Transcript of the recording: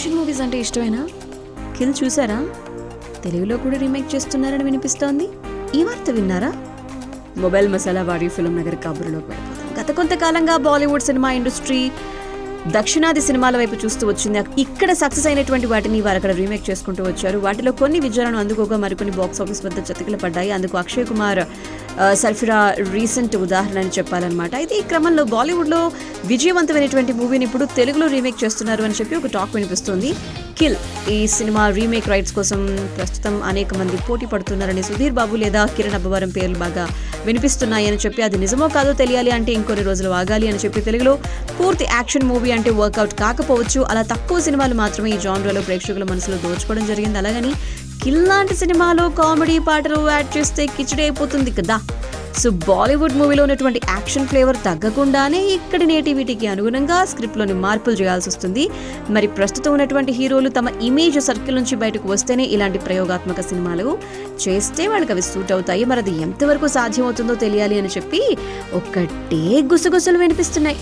Action movies అంటే ఇష్టమేనా? Kill చూసారా? తెలుగులో కూడా రీమేక్ చేస్తున్నారని వినిపిస్తోంది. ఈ వార్త విన్నారా? మొబైల్ మసాలా వాడి ఫిల్మ్ నగర్ కబుర్లోకి వెళ్ళిపోతాం. గత కొంతకాలంగా బాలీవుడ్ సినిమా ఇండస్ట్రీ దక్షిణాది సినిమాల వైపు చూస్తూ వచ్చింది. ఇక్కడ సక్సెస్ అయినటువంటి వాటిని వారు అక్కడ రీమేక్ చేసుకుంటూ వచ్చారు. వాటిలో కొన్ని విజయాలను అందుకోగా మరికొన్ని బాక్స్ ఆఫీస్ వద్ద చతికిల పడ్డాయి. అందుకు అక్షయ్ కుమార్ సర్ఫిరా రీసెంట్ ఉదాహరణ అని చెప్పాలన్నమాట. అయితే ఈ క్రమంలో బాలీవుడ్లో విజయవంతమైనటువంటి మూవీని ఇప్పుడు తెలుగులో రీమేక్ చేస్తున్నారు అని చెప్పి ఒక టాక్ వినిపిస్తుంది. కిల్ ఈ సినిమా రీమేక్ రైట్స్ కోసం ప్రస్తుతం అనేక మంది పోటీ పడుతున్నారని సుధీర్ బాబు లేదా కిరణ్ అబ్బవరం పేర్లు బాగా వినిపిస్తున్నాయి అని చెప్పి, అది నిజమో కాదో తెలియాలి అంటే ఇంకొన్ని రోజులు ఆగాలి అని చెప్పి, తెలుగులో పూర్తి యాక్షన్ మూవీ అంటే వర్కౌట్ కాకపోవచ్చు. అలా తక్కువ సినిమాలు మాత్రమే ఈ జానర్లో ప్రేక్షకుల మనసులో దోచుకోవడం జరిగింది. అలాగని కిల్ లాంటి సినిమాలో కామెడీ పాటలు యాడ్ చేస్తే కిచడి అయిపోతుంది కదా. సో బాలీవుడ్ మూవీలో ఉన్నటువంటి యాక్షన్ ఫ్లేవర్ తగ్గకుండానే ఇక్కడి నేటివిటీకి అనుగుణంగా స్క్రిప్ట్లోని మార్పులు చేయాల్సి వస్తుంది. మరి ప్రస్తుతం ఉన్నటువంటి హీరోలు తమ ఇమేజ్ సర్కిల్ నుంచి బయటకు వస్తేనే ఇలాంటి ప్రయోగాత్మక సినిమాలు చేస్తే వాళ్ళకి అవి సూట్ అవుతాయి. మరి అది ఎంతవరకు సాధ్యమవుతుందో తెలియాలి అని చెప్పి ఒక్కటే గుసగుసలు వినిపిస్తున్నాయి.